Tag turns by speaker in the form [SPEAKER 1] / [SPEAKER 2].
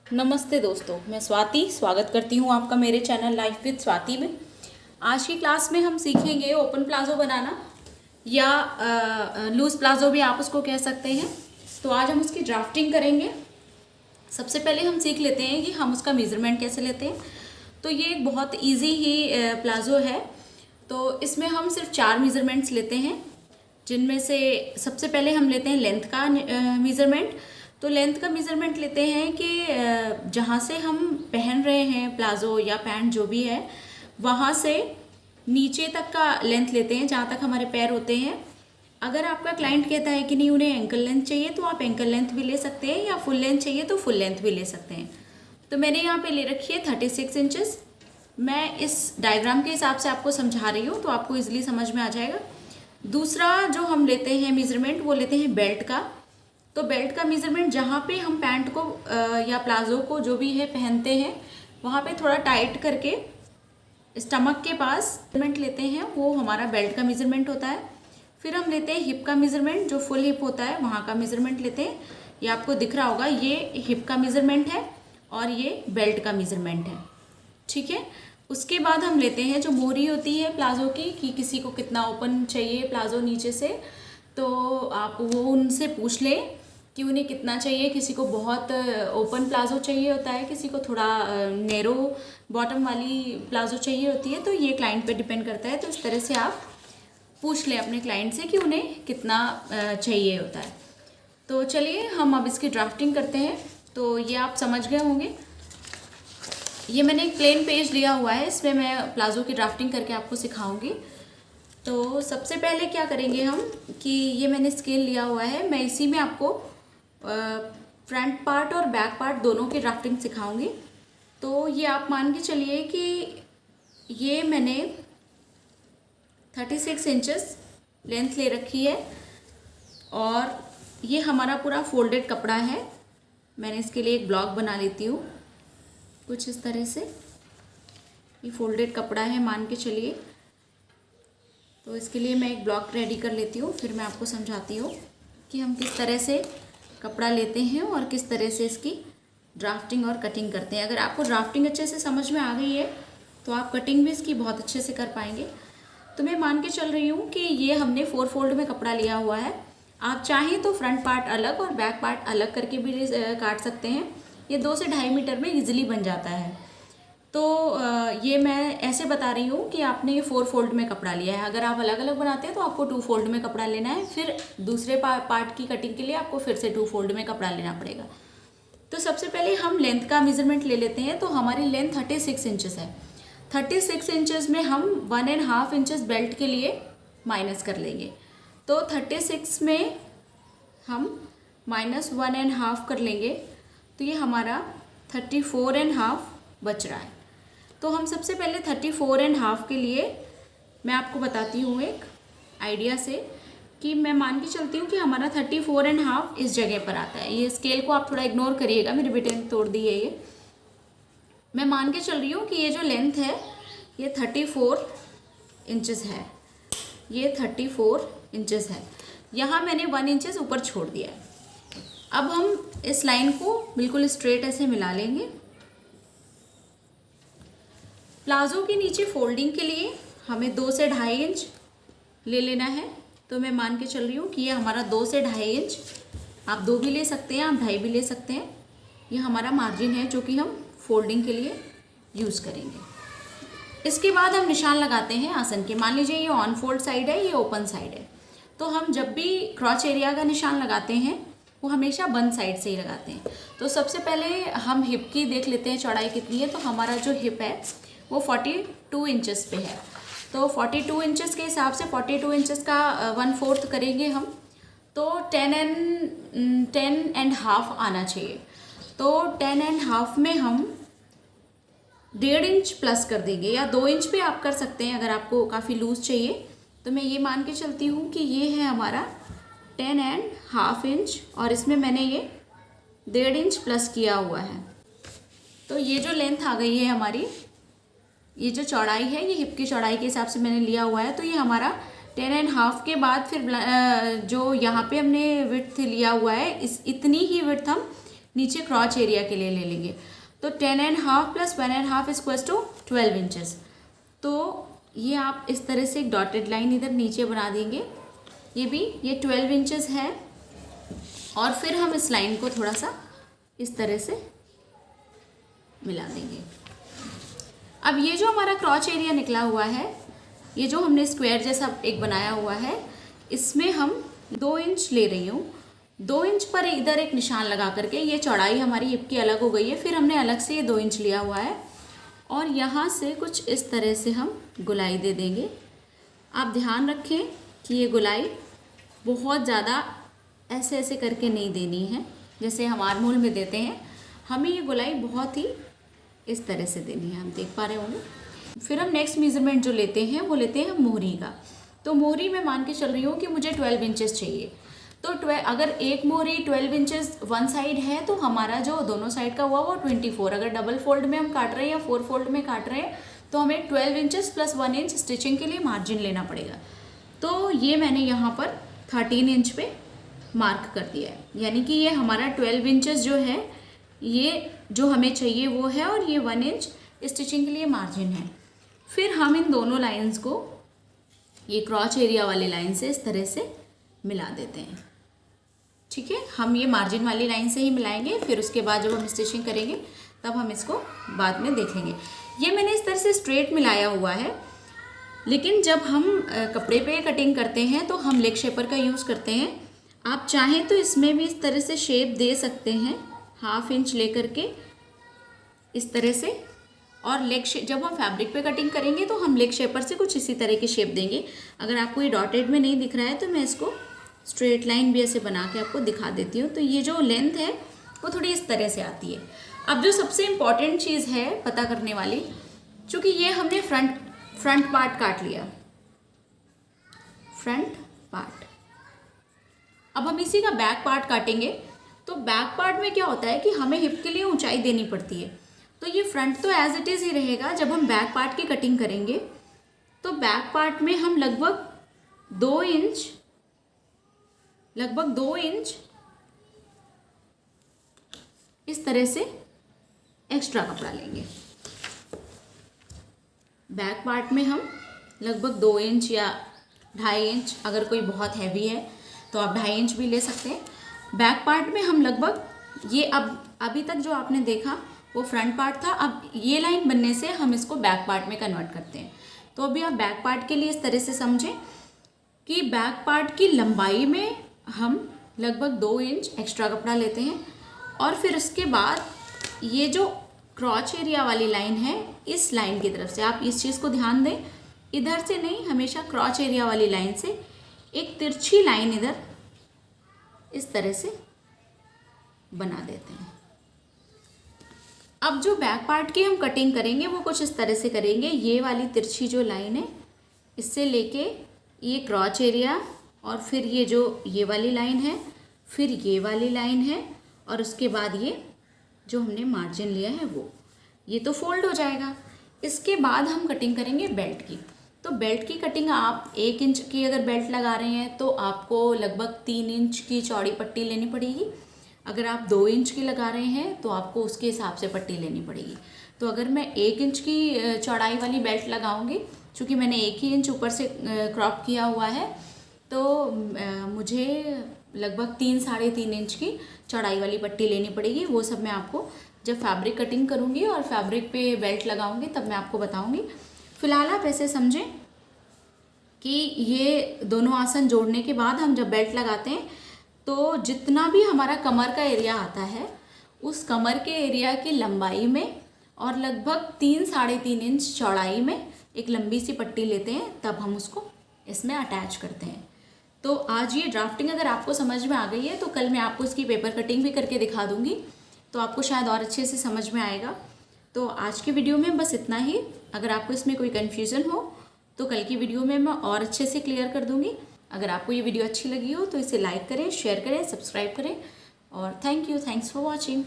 [SPEAKER 1] नमस्ते दोस्तों, मैं स्वाति स्वागत करती हूँ आपका मेरे चैनल लाइफ विद स्वाति में। आज की क्लास में हम सीखेंगे ओपन प्लाजो बनाना या लूज प्लाजो भी आप उसको कह सकते हैं। तो आज हम उसकी ड्राफ्टिंग करेंगे। सबसे पहले हम सीख लेते हैं कि हम उसका मेज़रमेंट कैसे लेते हैं। तो ये एक बहुत इजी ही प्लाजो है। तो इसमें हम सिर्फ 4 मेज़रमेंट्स लेते हैं, जिनमें से सबसे पहले हम लेते हैं लेंथ का मेज़रमेंट। तो लेंथ का मेज़रमेंट लेते हैं कि जहाँ से हम पहन रहे हैं प्लाज़ो या पैंट जो भी है, वहाँ से नीचे तक का लेंथ लेते हैं, जहाँ तक हमारे पैर होते हैं। अगर आपका क्लाइंट कहता है कि नहीं उन्हें एंकल लेंथ चाहिए, तो आप एंकल लेंथ भी ले सकते हैं, या फुल लेंथ चाहिए तो फुल लेंथ भी ले सकते हैं। तो मैंने यहाँ पे ले रखी है 36 इंचेस। मैं इस डायग्राम के हिसाब से आपको समझा रही हूँ, तो आपको ईजिली समझ में आ जाएगा। दूसरा जो हम लेते हैं मेज़रमेंट, वो लेते हैं बेल्ट का। तो बेल्ट का मेज़रमेंट जहाँ पे हम पैंट को या प्लाजो को जो भी है पहनते हैं, वहाँ पे थोड़ा टाइट करके स्टमक के पास मेज़रमेंट लेते हैं, वो हमारा बेल्ट का मेज़रमेंट होता है। फिर हम लेते हैं हिप का मेज़रमेंट, जो फुल हिप होता है वहाँ का मेज़रमेंट लेते हैं। ये आपको दिख रहा होगा, ये हिप का मेज़रमेंट है और ये बेल्ट का मेज़रमेंट है, ठीक है। उसके बाद हम लेते हैं जो मोहरी होती है प्लाजो की, कि किसी को कितना ओपन चाहिए प्लाजो नीचे से, तो आप वो उनसे पूछ लें कि उन्हें कितना चाहिए। किसी को बहुत ओपन प्लाजो चाहिए होता है, किसी को थोड़ा नैरो बॉटम वाली प्लाजो चाहिए होती है। तो ये क्लाइंट पे डिपेंड करता है। तो इस तरह से आप पूछ लें अपने क्लाइंट से कि उन्हें कितना चाहिए होता है। तो चलिए हम अब इसकी ड्राफ्टिंग करते हैं। तो ये आप समझ गए होंगे। ये मैंने एक प्लेन पेज लिया हुआ है, इसमें मैं प्लाजो की ड्राफ्टिंग करके आपको सिखाऊंगी। तो सबसे पहले क्या करेंगे हम कि ये मैंने स्केल लिया हुआ है, मैं इसी में आपको फ्रंट पार्ट और बैक पार्ट दोनों की ड्राफ्टिंग सिखाऊंगी। तो ये आप मान के चलिए कि ये मैंने 36 इंचेस लेंथ ले रखी है और ये हमारा पूरा फोल्डेड कपड़ा है। मैंने इसके लिए एक ब्लॉक बना लेती हूँ कुछ इस तरह से। ये फोल्डेड कपड़ा है मान के चलिए। तो इसके लिए मैं एक ब्लॉक रेडी कर लेती हूँ, फिर मैं आपको समझाती हूँ कि हम किस तरह से कपड़ा लेते हैं और किस तरह से इसकी ड्राफ्टिंग और कटिंग करते हैं। अगर आपको ड्राफ्टिंग अच्छे से समझ में आ गई है तो आप कटिंग भी इसकी बहुत अच्छे से कर पाएंगे। तो मैं मान के चल रही हूँ कि ये हमने 4 फोल्ड में कपड़ा लिया हुआ है। आप चाहें तो फ्रंट पार्ट अलग और बैक पार्ट अलग करके भी काट सकते हैं। ये 2 से 2.5 मीटर में ईजिली बन जाता है। तो ये मैं ऐसे बता रही हूँ कि आपने ये 4 फोल्ड में कपड़ा लिया है। अगर आप अलग अलग बनाते हैं तो आपको 2 फोल्ड में कपड़ा लेना है। फिर दूसरे पार्ट की कटिंग के लिए आपको फिर से 2 फोल्ड में कपड़ा लेना पड़ेगा। तो सबसे पहले हम लेंथ का मेज़रमेंट ले लेते हैं। तो हमारी लेंथ 36 इंचेस है। 36 इंचेस में हम 1.5 इंचेस बेल्ट के लिए माइनस कर लेंगे। तो 36 में हम -1.5 कर लेंगे, तो ये हमारा 34.5 बच रहा है। तो हम सबसे पहले 34.5 के लिए मैं आपको बताती हूँ एक आइडिया से, कि मैं मान के चलती हूँ कि हमारा 34.5 इस जगह पर आता है। ये स्केल को आप थोड़ा इग्नोर करिएगा, मेरे बेटे ने तोड़ दी है ये। मैं मान के चल रही हूँ कि ये जो लेंथ है ये 34 इंचेस है। ये 34 इंचेस है। यहाँ मैंने 1 इंचेस ऊपर छोड़ दिया है। अब हम इस लाइन को बिल्कुल स्ट्रेट ऐसे मिला लेंगे। प्लाजो के नीचे फोल्डिंग के लिए हमें 2 से 2.5 इंच ले लेना है। तो मैं मान के चल रही हूँ कि ये हमारा 2 से 2.5 इंच, आप 2 भी ले सकते हैं, आप 2.5 भी ले सकते हैं। ये हमारा मार्जिन है जो कि हम फोल्डिंग के लिए यूज़ करेंगे। इसके बाद हम निशान लगाते हैं आसन के। मान लीजिए ये ऑन फोल्ड साइड है, ये ओपन साइड है। तो हम जब भी क्रॉच एरिया का निशान लगाते हैं वो हमेशा बंद साइड से ही लगाते हैं। तो सबसे पहले हम हिप की देख लेते हैं चौड़ाई कितनी है। तो हमारा जो हिप है वो 42 इंचेस पे है। तो 42 इंचेस के हिसाब से 42 इंचेस का 1/4 करेंगे हम, तो 10.5 आना चाहिए। तो 10.5 में हम 1.5 इंच प्लस कर देंगे, या 2 इंच भी आप कर सकते हैं अगर आपको काफ़ी लूज चाहिए। तो मैं ये मान के चलती हूँ कि ये है हमारा 10.5 इंच, और इसमें मैंने ये 1.5 इंच प्लस किया हुआ है। तो ये जो लेंथ आ गई है हमारी, ये जो चौड़ाई है ये हिप की चौड़ाई के हिसाब से मैंने लिया हुआ है। तो ये हमारा 10.5 के बाद फिर जो यहाँ पे हमने विड्थ लिया हुआ है, इतनी ही विड्थ हम नीचे क्रॉच एरिया के लिए ले लेंगे। तो 10.5 + 1.5 = 12 इंचेस। तो ये आप इस तरह से एक डॉटेड लाइन इधर नीचे बना देंगे। ये 12 इंचेस है। और फिर हम इस लाइन को थोड़ा सा इस तरह से मिला देंगे। अब ये जो हमारा क्रॉच एरिया निकला हुआ है, ये जो हमने स्क्वायर जैसा एक बनाया हुआ है, इसमें हम 2 इंच ले रही हूँ। 2 इंच पर इधर एक निशान लगा करके ये चौड़ाई हमारी हिप की अलग हो गई है। फिर हमने अलग से ये 2 इंच लिया हुआ है और यहाँ से कुछ इस तरह से हम गोलाई दे देंगे। आप ध्यान रखें कि ये गोलाई बहुत ज़्यादा ऐसे ऐसे करके नहीं देनी है जैसे हम आर्महोल में देते हैं। हमें ये गोलाई बहुत ही इस तरह से देनी है, हम देख पा रहे होंगे। फिर हम नेक्स्ट मेज़रमेंट जो लेते हैं वो लेते हैं मोहरी का। तो मोहरी मैं मान के चल रही हूँ कि मुझे 12 इंचेस चाहिए। तो अगर एक मोहरी 12 इंचेस वन साइड है तो हमारा जो दोनों साइड का हुआ वो 24। अगर डबल फोल्ड में हम काट रहे हैं या 4 फोल्ड में काट रहे हैं तो हमें 12 इंचेस + 1 इंच स्टिचिंग के लिए मार्जिन लेना पड़ेगा। तो ये मैंने यहाँ पर 13 इंच पे मार्क कर दिया है, यानी कि ये हमारा 12 इंचेस जो है ये जो हमें चाहिए वो है और ये 1 इंच स्टिचिंग के लिए मार्जिन है। फिर हम इन दोनों लाइंस को ये क्रॉच एरिया वाली लाइन से इस तरह से मिला देते हैं। ठीक है, हम ये मार्जिन वाली लाइन से ही मिलाएंगे। फिर उसके बाद जब हम स्टिचिंग करेंगे तब हम इसको बाद में देख लेंगे। ये मैंने इस तरह से स्ट्रेट मिलाया हुआ है, लेकिन जब हम कपड़े पे कटिंग करते हैं तो हम लेग शेपर का यूज़ करते हैं। आप चाहें तो इसमें भी इस तरह से शेप दे सकते हैं, 1/2 इंच लेकर के इस तरह से। और लेग शेप जब हम फैब्रिक पे कटिंग करेंगे तो हम लेग शेपर से कुछ इसी तरह की शेप देंगे। अगर आपको ये डॉटेड में नहीं दिख रहा है तो मैं इसको स्ट्रेट लाइन भी ऐसे बना के आपको दिखा देती हूँ। तो ये जो लेंथ है वो थोड़ी इस तरह से आती है। अब जो सबसे इम्पॉर्टेंट चीज़ है पता करने वाली, चूँकि ये हमने फ्रंट पार्ट काट लिया, फ्रंट पार्ट, अब हम इसी का बैक पार्ट काटेंगे। तो बैक पार्ट में क्या होता है कि हमें हिप के लिए ऊंचाई देनी पड़ती है। तो ये फ्रंट तो एज इट इज़ ही रहेगा। जब हम बैक पार्ट की कटिंग करेंगे तो बैक पार्ट में हम लगभग 2 इंच इस तरह से एक्स्ट्रा कपड़ा लेंगे। बैक पार्ट में हम लगभग 2 इंच या 2.5 इंच, अगर कोई बहुत हैवी है तो आप 2.5 इंच भी ले सकते हैं। बैक पार्ट में हम लगभग ये अभी तक जो आपने देखा वो फ्रंट पार्ट था। अब ये लाइन बनने से हम इसको बैक पार्ट में कन्वर्ट करते हैं। तो अभी आप बैक पार्ट के लिए इस तरह से समझें कि बैक पार्ट की लंबाई में हम लगभग 2 इंच एक्स्ट्रा कपड़ा लेते हैं और फिर उसके बाद ये जो क्रॉच एरिया वाली लाइन है, इस लाइन की तरफ से आप इस चीज़ को ध्यान दें, इधर से नहीं, हमेशा क्रॉच एरिया वाली लाइन से एक तिरछी लाइन इधर इस तरह से बना देते हैं। अब जो बैक पार्ट की हम कटिंग करेंगे वो कुछ इस तरह से करेंगे। ये वाली तिरछी जो लाइन है इससे लेके ये क्रॉच एरिया और फिर ये जो ये वाली लाइन है, फिर ये वाली लाइन है और उसके बाद ये जो हमने मार्जिन लिया है वो, ये तो फोल्ड हो जाएगा। इसके बाद हम कटिंग करेंगे बेल्ट की। तो बेल्ट की कटिंग आप 1 इंच की अगर बेल्ट लगा रहे हैं तो आपको लगभग 3 इंच की चौड़ी पट्टी लेनी पड़ेगी। अगर आप 2 इंच की लगा रहे हैं तो आपको उसके हिसाब से पट्टी लेनी पड़ेगी। तो अगर मैं 1 इंच की चौड़ाई वाली बेल्ट लगाऊंगी, चूँकि मैंने 1 ही इंच ऊपर से क्रॉप किया हुआ है, तो मुझे लगभग 3-3.5 इंच की चौड़ाई वाली पट्टी लेनी पड़ेगी। वो सब मैं आपको जब फैब्रिक कटिंग करूँगी और फैब्रिक पे बेल्ट लगाऊंगी तब मैं आपको बताऊँगी। फ़िलहाल आप ऐसे समझें कि ये दोनों आसन जोड़ने के बाद हम जब बेल्ट लगाते हैं तो जितना भी हमारा कमर का एरिया आता है उस कमर के एरिया की लंबाई में और लगभग 3-3.5 इंच चौड़ाई में एक लंबी सी पट्टी लेते हैं, तब हम उसको इसमें अटैच करते हैं। तो आज ये ड्राफ्टिंग अगर आपको समझ में आ गई है तो कल मैं आपको इसकी पेपर कटिंग भी करके दिखा दूँगी, तो आपको शायद और अच्छे से समझ में आएगा। तो आज की वीडियो में बस इतना ही। अगर आपको इसमें कोई कन्फ्यूज़न हो तो कल की वीडियो में मैं और अच्छे से क्लियर कर दूँगी। अगर आपको ये वीडियो अच्छी लगी हो तो इसे लाइक करें, शेयर करें, सब्सक्राइब करें और थैंक्स फॉर वॉचिंग।